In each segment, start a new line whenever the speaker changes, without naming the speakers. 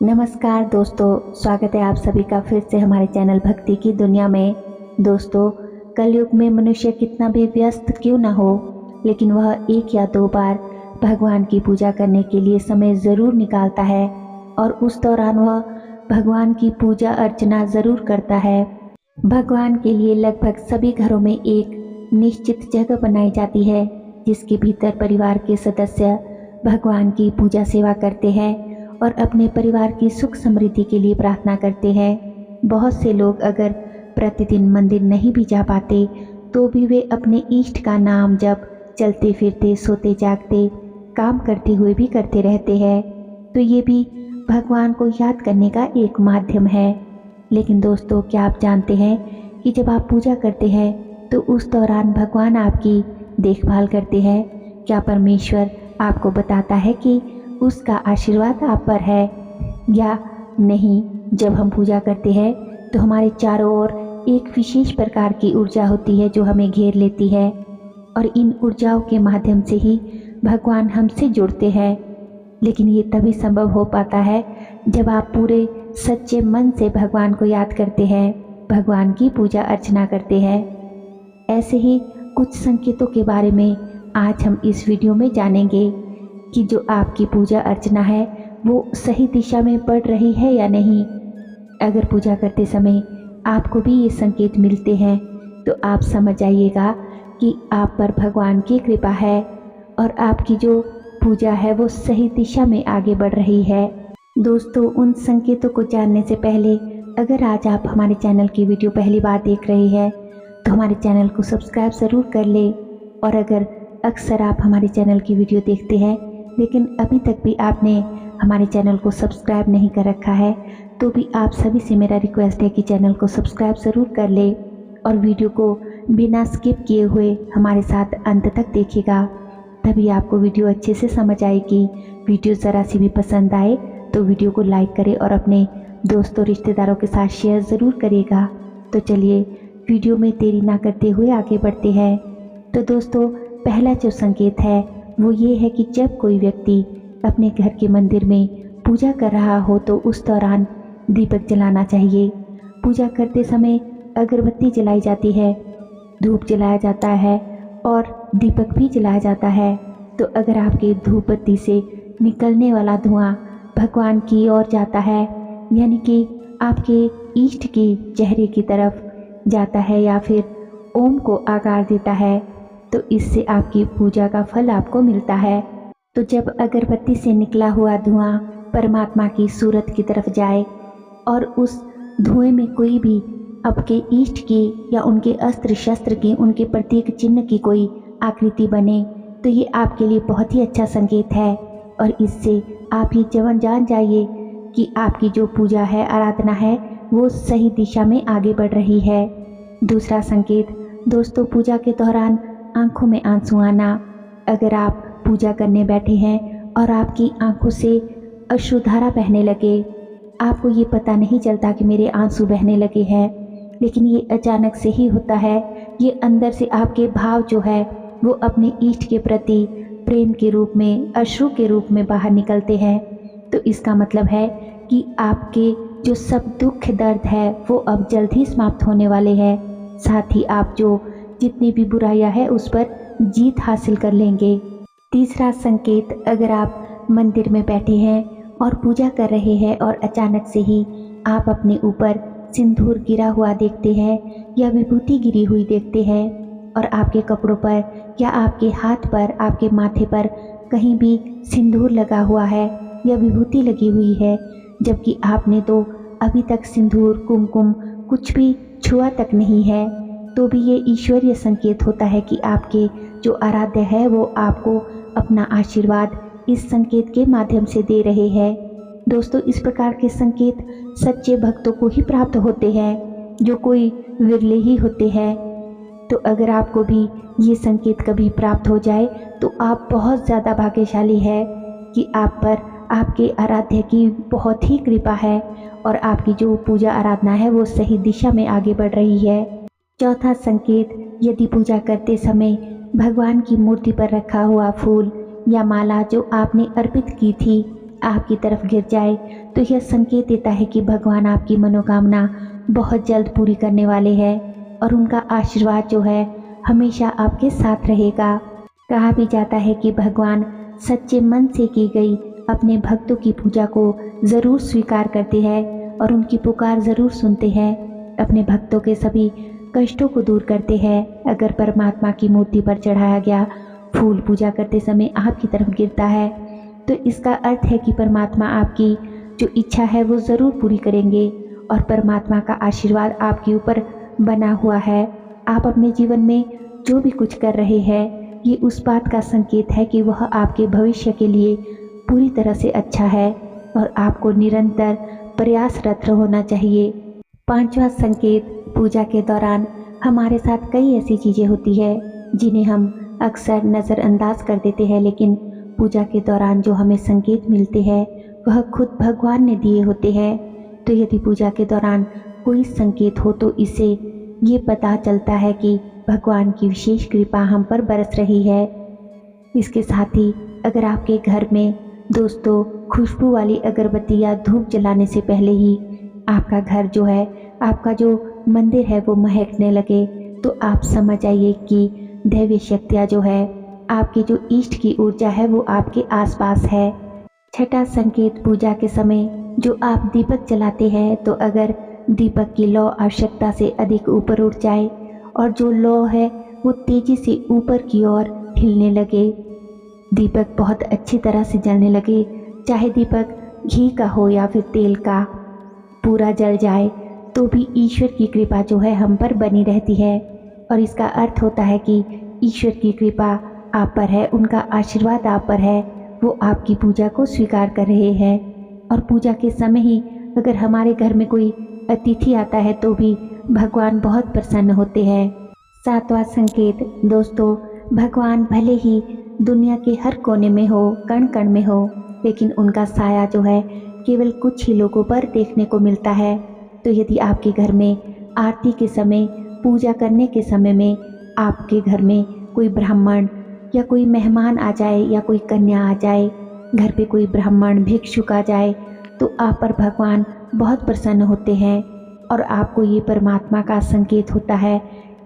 नमस्कार दोस्तों, स्वागत है आप सभी का फिर से हमारे चैनल भक्ति की दुनिया में। दोस्तों, कलयुग में मनुष्य कितना भी व्यस्त क्यों ना हो, लेकिन वह 1 या 2 बार भगवान की पूजा करने के लिए समय ज़रूर निकालता है और उस दौरान वह भगवान की पूजा अर्चना ज़रूर करता है। भगवान के लिए लगभग सभी घरों में एक निश्चित जगह बनाई जाती है, जिसके भीतर परिवार के सदस्य भगवान की पूजा सेवा करते हैं और अपने परिवार की सुख समृद्धि के लिए प्रार्थना करते हैं। बहुत से लोग अगर प्रतिदिन मंदिर नहीं भी जा पाते तो भी वे अपने इष्ट का नाम जप चलते फिरते सोते जागते काम करते हुए भी करते रहते हैं। तो ये भी भगवान को याद करने का एक माध्यम है। लेकिन दोस्तों, क्या आप जानते हैं कि जब आप पूजा करते हैं तो उस दौरान भगवान आपकी देखभाल करते हैं? क्या परमेश्वर आपको बताता है कि उसका आशीर्वाद आप पर है या नहीं? जब हम पूजा करते हैं तो हमारे चारों ओर एक विशेष प्रकार की ऊर्जा होती है जो हमें घेर लेती है और इन ऊर्जाओं के माध्यम से ही भगवान हमसे जुड़ते हैं। लेकिन ये तभी संभव हो पाता है जब आप पूरे सच्चे मन से भगवान को याद करते हैं, भगवान की पूजा अर्चना करते हैं। ऐसे ही कुछ संकेतों के बारे में आज हम इस वीडियो में जानेंगे कि जो आपकी पूजा अर्चना है वो सही दिशा में बढ़ रही है या नहीं। अगर पूजा करते समय आपको भी ये संकेत मिलते हैं तो आप समझ जाइएगा कि आप पर भगवान की कृपा है और आपकी जो पूजा है वो सही दिशा में आगे बढ़ रही है। दोस्तों, उन संकेतों को जानने से पहले अगर आज आप हमारे चैनल की वीडियो पहली बार देख रहे हैं तो हमारे चैनल को सब्सक्राइब ज़रूर कर ले। और अगर अक्सर आप हमारे चैनल की वीडियो देखते हैं लेकिन अभी तक भी आपने हमारे चैनल को सब्सक्राइब नहीं कर रखा है तो भी आप सभी से मेरा रिक्वेस्ट है कि चैनल को सब्सक्राइब ज़रूर कर ले और वीडियो को बिना स्किप किए हुए हमारे साथ अंत तक देखिएगा। तभी आपको वीडियो अच्छे से समझ आएगी। वीडियो ज़रा सी भी पसंद आए तो वीडियो को लाइक करें और अपने दोस्तों रिश्तेदारों के साथ शेयर ज़रूर करिएगा। तो चलिए वीडियो में देरी ना करते हुए आगे बढ़ते हैं। तो दोस्तों, पहला जो संकेत है वो ये है कि जब कोई व्यक्ति अपने घर के मंदिर में पूजा कर रहा हो तो उस दौरान दीपक जलाना चाहिए। पूजा करते समय अगरबत्ती जलाई जाती है, धूप जलाया जाता है और दीपक भी जलाया जाता है। तो अगर आपके धूप बत्ती से निकलने वाला धुआं भगवान की ओर जाता है, यानी कि आपके इष्ट की चेहरे की तरफ जाता है या फिर ओम को आकार देता है, तो इससे आपकी पूजा का फल आपको मिलता है। तो जब अगरबत्ती से निकला हुआ धुआं परमात्मा की सूरत की तरफ जाए और उस धुएं में कोई भी आपके इष्ट की या उनके अस्त्र शस्त्र की, उनके प्रतीक चिन्ह की कोई आकृति बने, तो ये आपके लिए बहुत ही अच्छा संकेत है और इससे आप ये जान जाइए कि आपकी जो पूजा है, आराधना है, वो सही दिशा में आगे बढ़ रही है। दूसरा संकेत दोस्तों, पूजा के दौरान आंखों में आंसू आना। अगर आप पूजा करने बैठे हैं और आपकी आंखों से अश्रुधारा बहने लगे, आपको ये पता नहीं चलता कि मेरे आंसू बहने लगे हैं, लेकिन ये अचानक से ही होता है। ये अंदर से आपके भाव जो है वो अपने इष्ट के प्रति प्रेम के रूप में, अश्रु के रूप में बाहर निकलते हैं। तो इसका मतलब है कि आपके जो सब दुख दर्द है वो अब जल्द ही समाप्त होने वाले हैं। साथ ही आप जो जितनी भी बुराइयां है उस पर जीत हासिल कर लेंगे। तीसरा संकेत, अगर आप मंदिर में बैठे हैं और पूजा कर रहे हैं और अचानक से ही आप अपने ऊपर सिंदूर गिरा हुआ देखते हैं या विभूति गिरी हुई देखते हैं और आपके कपड़ों पर या आपके हाथ पर, आपके माथे पर कहीं भी सिंदूर लगा हुआ है या विभूति लगी हुई है, जबकि आपने तो अभी तक सिंदूर, कुमकुम कुछ भी छुआ तक नहीं है, तो भी ये ईश्वरीय संकेत होता है कि आपके जो आराध्य है वो आपको अपना आशीर्वाद इस संकेत के माध्यम से दे रहे हैं। दोस्तों, इस प्रकार के संकेत सच्चे भक्तों को ही प्राप्त होते हैं, जो कोई विरले ही होते हैं। तो अगर आपको भी ये संकेत कभी प्राप्त हो जाए तो आप बहुत ज़्यादा भाग्यशाली है कि आप पर आपके आराध्य की बहुत ही कृपा है और आपकी जो पूजा आराधना है वो सही दिशा में आगे बढ़ रही है। चौथा संकेत, यदि पूजा करते समय भगवान की मूर्ति पर रखा हुआ फूल या माला जो आपने अर्पित की थी आपकी तरफ गिर जाए तो यह संकेत देता है कि भगवान आपकी मनोकामना बहुत जल्द पूरी करने वाले हैं और उनका आशीर्वाद जो है हमेशा आपके साथ रहेगा। कहा भी जाता है कि भगवान सच्चे मन से की गई अपने भक्तों की पूजा को ज़रूर स्वीकार करते हैं और उनकी पुकार ज़रूर सुनते हैं, अपने भक्तों के सभी कष्टों को दूर करते हैं। अगर परमात्मा की मूर्ति पर चढ़ाया गया फूल पूजा करते समय आपकी तरफ गिरता है तो इसका अर्थ है कि परमात्मा आपकी जो इच्छा है वो ज़रूर पूरी करेंगे और परमात्मा का आशीर्वाद आपके ऊपर बना हुआ है। आप अपने जीवन में जो भी कुछ कर रहे हैं ये उस बात का संकेत है कि वह आपके भविष्य के लिए पूरी तरह से अच्छा है और आपको निरंतर प्रयासरत होना चाहिए। पांचवा संकेत, पूजा के दौरान हमारे साथ कई ऐसी चीज़ें होती है जिन्हें हम अक्सर नज़रअंदाज कर देते हैं, लेकिन पूजा के दौरान जो हमें संकेत मिलते हैं वह खुद भगवान ने दिए होते हैं। तो यदि पूजा के दौरान कोई संकेत हो तो इससे ये पता चलता है कि भगवान की विशेष कृपा हम पर बरस रही है। इसके साथ ही अगर आपके घर में दोस्तों खुशबू वाली अगरबत्ती या धूप जलाने से पहले ही आपका घर जो है, आपका जो मंदिर है वो महकने लगे तो आप समझ आइए कि दैवीय शक्तियाँ जो है, आपकी जो इष्ट की ऊर्जा है वो आपके आसपास है। छठा संकेत, पूजा के समय जो आप दीपक जलाते हैं तो अगर दीपक की लौ आवश्यकता से अधिक ऊपर उठ जाए और जो लौ है वो तेजी से ऊपर की ओर हिलने लगे, दीपक बहुत अच्छी तरह से जलने लगे, चाहे दीपक घी का हो या फिर तेल का, पूरा जल जाए तो भी ईश्वर की कृपा जो है हम पर बनी रहती है और इसका अर्थ होता है कि ईश्वर की कृपा आप पर है, उनका आशीर्वाद आप पर है, वो आपकी पूजा को स्वीकार कर रहे हैं। और पूजा के समय ही अगर हमारे घर में कोई अतिथि आता है तो भी भगवान बहुत प्रसन्न होते हैं। सातवां संकेत, दोस्तों भगवान भले ही दुनिया के हर कोने में हो, कण कण में हो, लेकिन उनका साया जो है केवल कुछ ही लोगों पर देखने को मिलता है। तो यदि आपके घर में आरती के समय, पूजा करने के समय में आपके घर में कोई ब्राह्मण या कोई मेहमान आ जाए या कोई कन्या आ जाए, घर पे कोई ब्राह्मण भिक्षुक आ जाए तो आप पर भगवान बहुत प्रसन्न होते हैं और आपको ये परमात्मा का संकेत होता है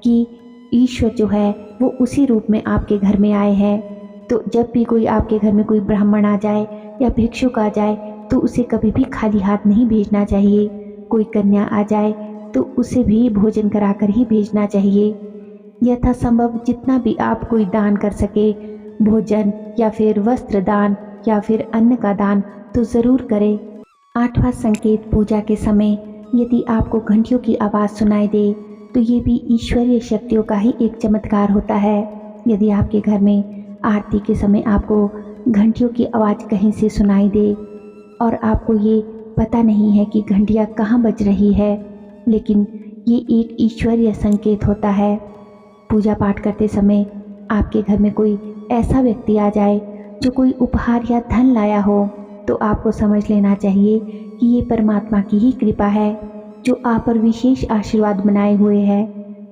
कि ईश्वर जो है वो उसी रूप में आपके घर में आए हैं। तो जब भी कोई आपके घर में कोई ब्राह्मण आ जाए या भिक्षुक आ जाए तो उसे कभी भी खाली हाथ नहीं भेजना चाहिए। कोई कन्या आ जाए तो उसे भी भोजन कराकर ही भेजना चाहिए। यथासंभव जितना भी आप कोई दान कर सके, भोजन या फिर वस्त्र दान या फिर अन्न का दान, तो ज़रूर करें। आठवां संकेत, पूजा के समय यदि आपको घंटियों की आवाज़ सुनाई दे तो ये भी ईश्वरीय शक्तियों का ही एक चमत्कार होता है। यदि आपके घर में आरती के समय आपको घंटियों की आवाज़ कहीं से सुनाई दे और आपको ये पता नहीं है कि घंटियाँ कहाँ बज रही है, लेकिन ये एक ईश्वरीय संकेत होता है। पूजा पाठ करते समय आपके घर में कोई ऐसा व्यक्ति आ जाए जो कोई उपहार या धन लाया हो तो आपको समझ लेना चाहिए कि ये परमात्मा की ही कृपा है जो आप पर विशेष आशीर्वाद बनाए हुए है।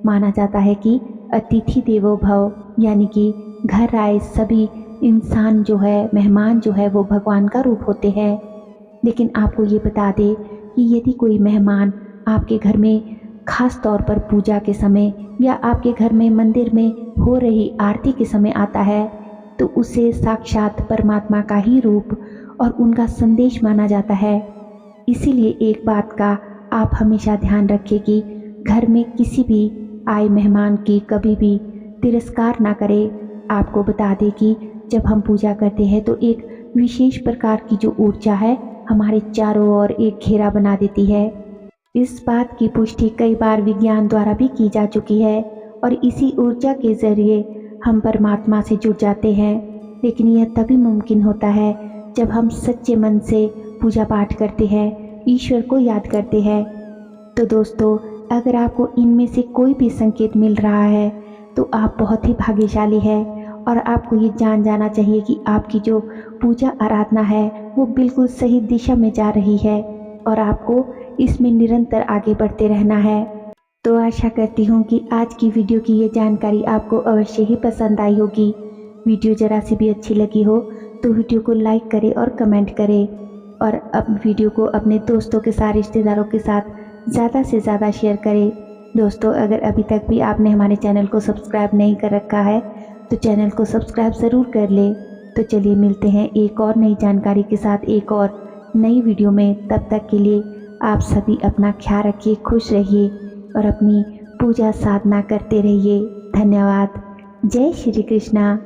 माना जाता है कि अतिथि देवो भव, यानी कि घर आए सभी इंसान जो है, मेहमान जो है वो भगवान का रूप होते हैं। लेकिन आपको ये बता दे कि यदि कोई मेहमान आपके घर में खास तौर पर पूजा के समय या आपके घर में मंदिर में हो रही आरती के समय आता है तो उसे साक्षात परमात्मा का ही रूप और उनका संदेश माना जाता है। इसीलिए एक बात का आप हमेशा ध्यान रखें कि घर में किसी भी आए मेहमान की कभी भी तिरस्कार ना करें। आपको बता दें कि जब हम पूजा करते हैं तो एक विशेष प्रकार की जो ऊर्जा है हमारे चारों ओर एक घेरा बना देती है। इस बात की पुष्टि कई बार विज्ञान द्वारा भी की जा चुकी है और इसी ऊर्जा के जरिए हम परमात्मा से जुड़ जाते हैं। लेकिन यह तभी मुमकिन होता है जब हम सच्चे मन से पूजा पाठ करते हैं, ईश्वर को याद करते हैं। तो दोस्तों, अगर आपको इनमें से कोई भी संकेत मिल रहा है तो आप बहुत ही भाग्यशाली है और आपको ये जान जाना चाहिए कि आपकी जो पूजा आराधना है वो बिल्कुल सही दिशा में जा रही है और आपको इसमें निरंतर आगे बढ़ते रहना है। तो आशा करती हूँ कि आज की वीडियो की ये जानकारी आपको अवश्य ही पसंद आई होगी। वीडियो जरा सी भी अच्छी लगी हो तो वीडियो को लाइक करें और कमेंट करें, और अब वीडियो को अपने दोस्तों के साथ, रिश्तेदारों के साथ ज़्यादा से ज़्यादा शेयर करें। दोस्तों, अगर अभी तक भी आपने हमारे चैनल को सब्सक्राइब नहीं कर रखा है तो चैनल को सब्सक्राइब ज़रूर कर ले। तो चलिए मिलते हैं एक और नई जानकारी के साथ एक और नई वीडियो में। तब तक के लिए आप सभी अपना ख्याल रखिए, खुश रहिए और अपनी पूजा साधना करते रहिए। धन्यवाद। जय श्री कृष्णा।